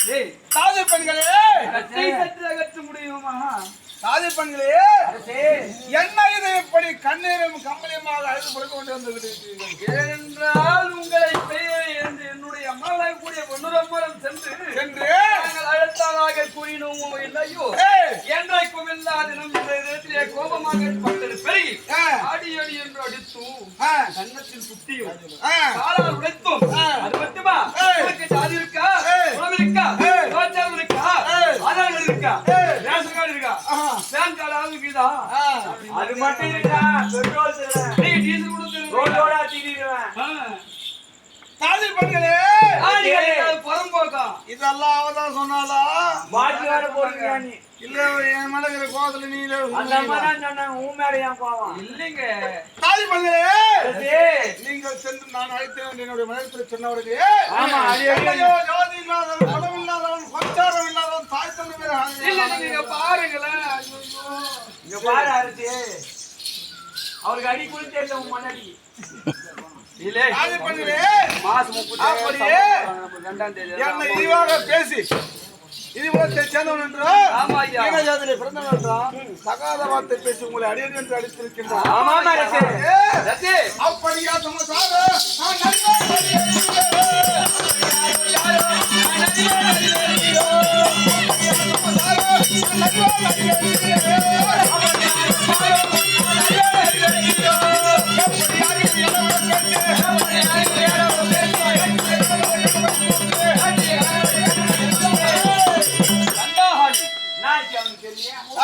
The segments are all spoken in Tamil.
சாதி பெண்களே சற்று அகற்ற முடியுமா? சாதி பெண்களே என்ன இது இப்படி கண்ணீரும் கம்பளியமாக அழைத்து கொடுக்க கொண்டு வந்து ஏனென்றால் உங்களை என்று என்னுடைய அம்மாவாக கூடிய பொன்னுரம்மரம் சென்று நாங்கள் அழைத்ததாக கூறினோமோ இல்லையோ என்றைக்கும் இல்லாத நம் இடத்திலே கோபமாக பட்டது பெருகி ஆடி அடி என்று அடித்தும் கன்னத்தில் சுத்தியும் காலால் உடைத்தும் அது மட்டுமா உனக்கு ஜாதி இருக்கா உணவு இருக்கா கலாச்சாரம் இருக்கா ஆதாரங்கள் இருக்கா ரேஷன் கார்டு இருக்கா பேன் கார்டு ஆகுதா அது மட்டும் இருக்கா பெட்ரோல் நீ டீசல் கொடுத்து ரோடோட தீடிடுவேன் சாதி பெண்களே புறம்போக்கா இதெல்லாம் அவதான் சொன்னாலா மாட்டி வேற போறீங்க நீ இல்ல என் மேல இருக்கிற கோவத்துல நீ அந்த அம்மா சொன்னாங்க உன் மேல ஏன் கோவம் இல்லைங்க சாதி பெண்களே நீங்கள் சென்று நான் அழைத்தேன் என்னுடைய மனத்தில் சொன்னவர்களே ஜாதி இல்லாதவன் பணம் இல்லாதவன் சஞ்சாரம் இல்லாதவன் தாய் தந்தை இல்ல நீங்க பாருங்களேன் இங்க பாரு அரிசி அவருக்கு அடி கூட தெரியல உன் மண்ணடி இல்ல சாதி பெண்களே மாசம் 30 அப்படியே என்னை இழிவாக பேசி இதுபோல சேர்ந்தவன் என்றால் ஜாதியிலே பிறந்தவன் என்றால் தகாத வார்த்தை பேசி உங்களை அடியன் என்று அடித்திருக்கின்றான் அப்படியா சமசார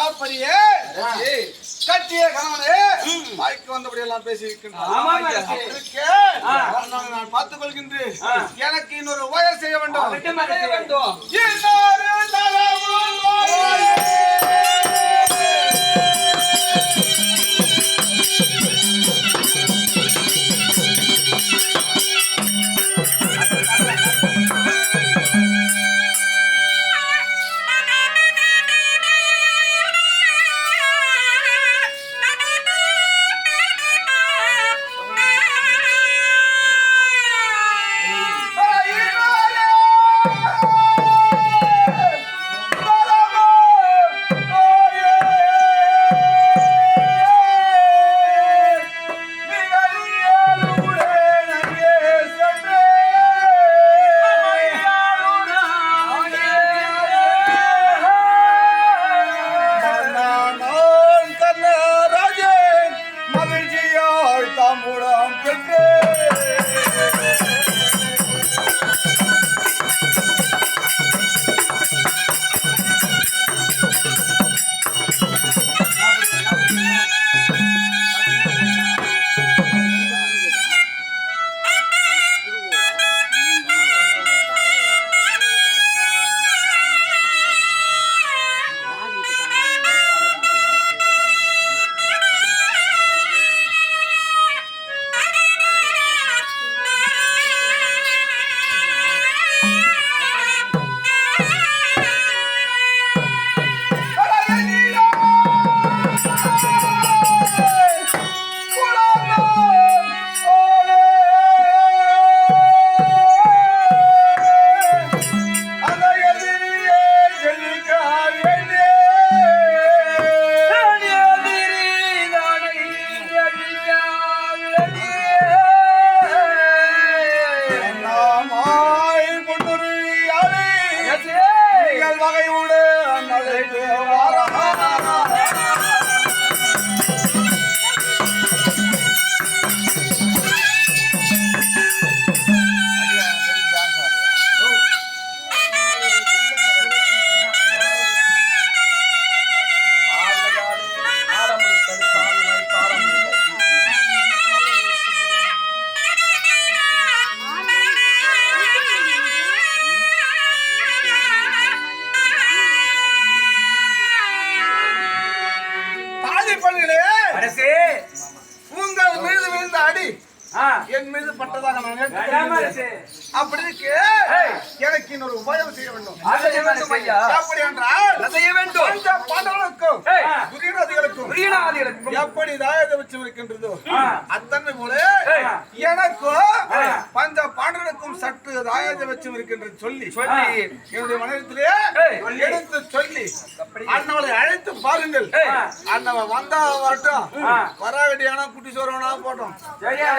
அப்படியே கட்டிய கணவனே வாய்க்கு வந்தபடி எல்லாம் பேசி இருக்கின்றான் நான் பார்த்துக் கொள்கின்றேன் எனக்கு இன்னொரு உபயம் செய்ய வேண்டும் உங்கள் மீது விழுந்த அடி என் மீது பட்டதாக அப்படி இருக்கு. எனக்கு இன்னொரு உபாயம் செய்ய வேண்டும். எப்படி என்றால் செய்ய வேண்டும் பாண்டவர்களுக்கும் எப்படி தாயத்தை வச்சு இருக்கின்றதோ அத்தன்மை போல எனக்கும் பஞ்ச பாண்டவர்களுக்கும் சற்று தாயாஜபட்சம் இருக்கின்றது சொல்லி சொல்லி என்னுடைய மனதிலே எடுத்து சொல்லி அண்ணவளை அழைத்து பாருங்கள். அண்ணவன் வந்தா வரட்டும், வராகட்டியானா குட்டி சோறவனா போட்டோம். சரியா